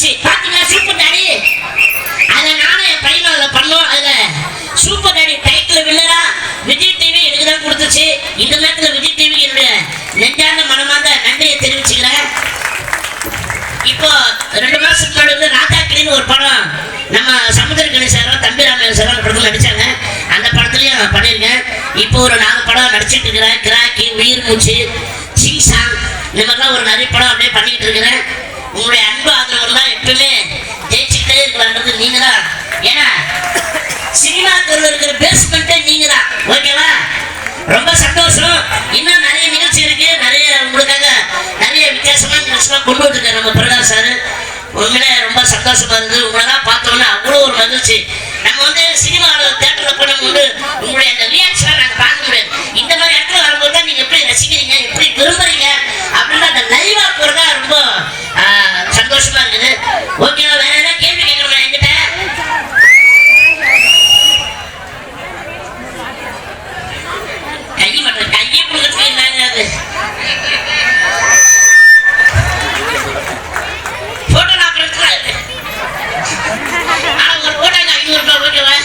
வந்துச்சு பாத்தீங்களா super daddy. அதை நானும் என் பையனும் அதில் பண்ணோம். அதில் சூப்பர் டாடி டைட்டில் வில்லரா விஜய் டிவி எனக்கு தான் கொடுத்துச்சு. இந்த நேரத்தில் விஜய் டிவிக்கு என்னுடைய நெஞ்சார்ந்த மனமார்ந்த நன்றியை தெரிவிச்சுக்கிறேன். இப்போ 2 மாசத்துக்கு முன்னாடி வந்து ராஜாக்கிளின்னு ஒரு படம் நம்ம சமுத்திரக்கணி சாரும் தம்பிராமன் சாரும் படத்தில் நடிச்சாங்க. அந்த படத்துலையும் பண்ணியிருக்கேன். இப்போ ஒரு 4 படம் நடிச்சிட்டு இருக்கிறேன். கிராக்கி, உயிர் மூச்சு, சிங்சாங், இந்த மாதிரிலாம் ஒரு நிறைய படம் அப்படியே பண்ணிக்கிட்டு இருக்கிறேன். உங்களுடைய அன்பு ஆதரவு தான் எப்பவுமே ஜெயிச்சுட்டே இருக்கலான்றது நீங்க தான். ஏன்னா சினிமாக்குள்ள இருக்கிற பேஸ்மெண்ட்டே நீங்க தான். ஓகேவா? ரொம்ப சந்தோஷம். இன்னும் நிறைய நிகழ்ச்சி இருக்கு. நிறைய உங்களுக்காக நிறைய வித்தியாசமான நிகழ்ச்சிலாம் கொண்டு வந்துருக்காரு நம்ம பிரகாஷ் சார். உண்மையிலே ரொம்ப சந்தோஷமா இருந்தது. உங்களெல்லாம் பார்த்தோன்னா அவ்வளோ ஒரு மகிழ்ச்சி. நம்ம வந்து சினிமாவில் தேட்டரில் போய் நம்ம வந்து உங்களுடைய அந்த ரியாக்ஷனை நாங்கள் பார்க்க முடியாது. இந்த மாதிரி இடத்துல வரும்போது தான் நீங்கள் எப்படி ரசிக்கிறீங்க, எப்படி விரும்புறீங்க அப்படின்னு அந்த லைவா போகிறதா ரொம்ப சந்தோஷமா இருக்குது. ஓகேவா? வேற ஏதாவது கேள்வி கேட்கணுமா என்கிட்ட? கையை மட்டும் கையை கொடுக்கறதுக்கு என்னங்க அது? போட்டோ நான் கொடுத்துறாரு. ஒரு போட்டோங்க 500 ரூபாய். ஓகேவா?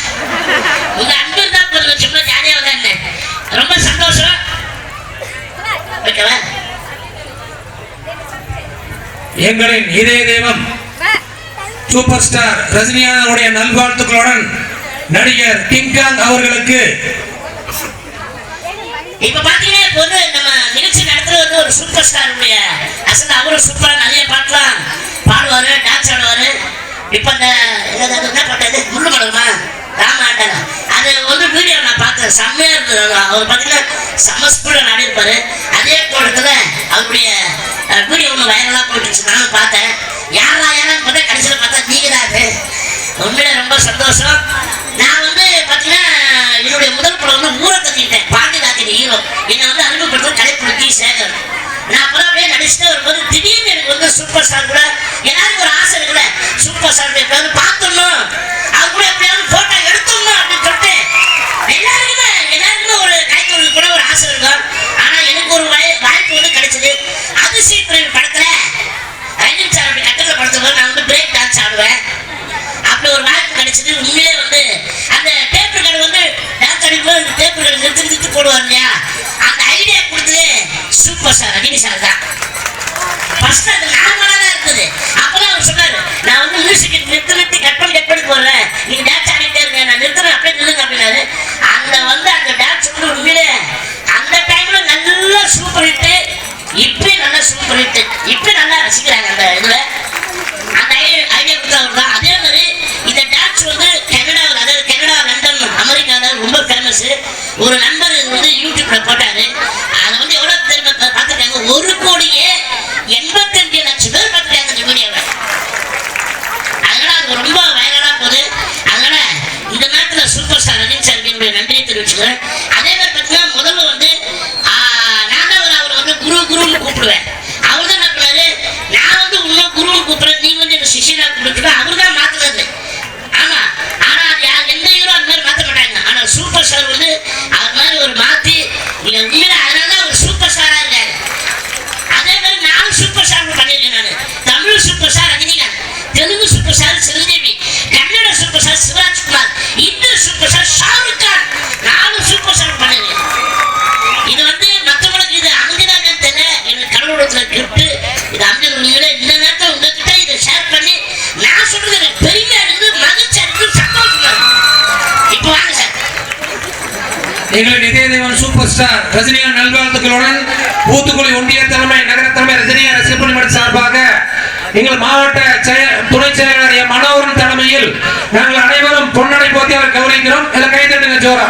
உங்க அன்பு தான் கொஞ்சம் சும்மா ஜாலியாக தான். ரொம்ப சந்தோஷம். ஓகேவா? எங்களின் இதய தெய்வம் சூப்பர் ஸ்டார் ரஜினிகாந்தனுடைய நல்வாழ்த்துக்களுடன் நடிகர் கிங்காங் அவர்களுக்கு இப்ப பாத்தீங்கன்னா இப்ப வந்து நம்ம நிகழ்ச்சி நடத்துறது வந்து ஒரு சூப்பர் ஸ்டாருடைய அசல். அவரும் சூப்பரா நிறைய பாட்டுலாம் பாடுவாரு, டான்ஸ் ஆடுவாரு. இப்ப அந்த என்ன பாட்டு முள்ளு மடமா ராமாண்டன அது வந்து வீடியோ நான் பார்த்தேன். செம்மையா இருந்தது. அவர் பாத்தீங்கன்னா செம்ம ஸ்பீடா நாடிருப்பாரு. அதே தோட்டத்துல அவருடைய வீடியோ ஒன்று வைரலா போட்டுருச்சு. நானும் பார்த்தேன். யாரா யாரான்னு பார்த்தா கடைசியில் பார்த்தா நீங்க தான். அது உண்மையில ரொம்ப சந்தோஷம். நான் வந்து பாத்தீங்கன்னா என்னுடைய முதல் படம் வந்து ஊரை தங்கிட்டேன். பாண்டியராஜன் ஹீரோ என்னை வந்து அறிமுகப்படுத்த கலைப்புலி சேகர். நான் அப்புறம் அப்படியே நடிச்சுட்டு வரும்போது திடீர்னு எனக்கு வந்து சூப்பர் ஸ்டார் கூட எல்லாருக்கும் ஒரு ஆசை இருக்குல்ல, சூப்பர் ஸ்டார் எப்படியாவது பார்த்துடணும், அது கூட எப்படியாவது போட்டோ எடுத்துடணும் அப்படின்னு சொல்லிட்டு எல்லாருக்குமே ஒரு கைத்தொழில் கூட ஒரு ஆசை இருக்கும். ஆனா எனக்கு ஒரு வாய்ப்பு வந்து கிடைச்சது. அதிசய படத்துல ரஜினி சார் அப்படி கட்டளை படத்துல நான் வந்து பிரேக் டான்ஸ் ஆடுவேன். அப்படி ஒரு வாய்ப்பு கிடைச்சது. உண்மையிலே வந்து அந்த டேப் ரெக்கார்டு வந்து டான்ஸ் ஆடிக்கும்போது அந்த டேப் ரெக்கார்டு நிறுத்தி போடுவார் இல்லையா, அந்த ஐடியா கொடுத்தது சூப்பர் ஸ்டார் ரஜினி சார் தான். ஃபர்ஸ்ட் அது நார்மலா தான் இருந்தது. அப்பதான் அவர் சொன்னாரு, நான் வந்து மியூசிக் நிறுத்தி கட் பண்ணி போடுறேன், நீங்க டான்ஸ் ஆடிட்டே இருங்க, நான் நிறுத்துறேன் அப்படியே நில்லுங்க அப்படின்னாரு. அந்த வந்து அந்த டான்ஸ் வந்து உண்மையிலே அந்த டைம்ல நல்லா சூப்பர் ஹிட்டு. இப்பயும் நல்லா சூப்பர் ஹிட்டு. இப்பயும் நல்லா ரசிக்கிறாங்க அந்த இதுல. அந்த ஐடியா கொடுத்தவர் தான். அதே மாதிரி இந்த டான்ஸ் வந்து கனடாவில், அதாவது கனடா, லண்டன், அமெரிக்காவில் ரொம்ப ஃபேமஸ். ஒரு நண்பர் வந்து யூடியூப்ல போட்டாரு. அதை வந்து எவ்வளவு தெரியுமா பார்த்துருக்காங்க? 1,85,00,000 பேர் பார்த்துருக்காங்க அந்த வீடியோவை. அதனால அது ரொம்ப வைரலா போகுது. அதனால இந்த நேரத்தில் சூப்பர் ஸ்டார் ரஜினி சாருக்கு என்னுடைய நன்றியை தெரிவிச்சுக்கிறேன். அதே மாதிரி பார்த்தீங்கன்னா முதல்ல வந்து நான் தான் அவர் வந்து குருன்னு கூப்பிடுவேன். அவர் தான் என்ன பண்ணாரு, நான் வந்து இன்னும் குருன்னு கூப்பிடுறேன், நீங்க வந்து என்ன சிஷியனா கூப்பிட்டு அவர் தான் மாத்துறது. ஆமா, ஆனா அது எந்த ஹீரோ அந்த மாதிரி மாத்த மாட்டாங்க. ஆனா சூப்பர் ஸ்டார் வந்து அது மாதிரி ஒரு மாத்தி நீங்க உண்மையில அதனாலதான் ஒரு சூப்பர் ஸ்டாரா இருக்காரு. அதே மாதிரி 4 சூப்பர் ஸ்டார் பண்ணிருக்கேன் நான். Tamil super star Rajinikanth, Telugu super star Chiranjeevi, Kannada super star Shivarajkumar, இந்து super star Shahrukh Khan. 4 super star பண்ணிருக்கேன். இது வந்து மற்றவங்களுக்கு இது அமைஞ்சிடாங்கன்னு தெரியல, எனக்கு கடவுளத்துல கிஃப்ட். இது அமைஞ்சது உண்மையில இந்த நேரத்தில் உங்ககிட்ட இதை ஷேர் பண்ணி நான் சொல்றது எனக்கு பெருமையா இருக்குது, மகிழ்ச்சியா இருக்குது, சந்தோஷமா இருக்கு. இப்போ வாங்க சார். எங்களின் இதய தெய்வம் சூப்பர் ஸ்டார் ரஜினிகாந்த் நல்வாழ்த்துக்களுடன் ஊத்துக்குளி ஒன்றிய தலைமை, நகர தலைமை ரஜினிகாந்த் ரசிகர்கள் மன்ற சார்பாக எங்கள் மாவட்ட துணை செயலாளர் மனோகரன் தலைமையில் நாங்கள் அனைவரும் பொன்னடை போத்தி அவர் கௌரவிக்கிறோம். இதில் கைதட்டுங்க ஜோரா.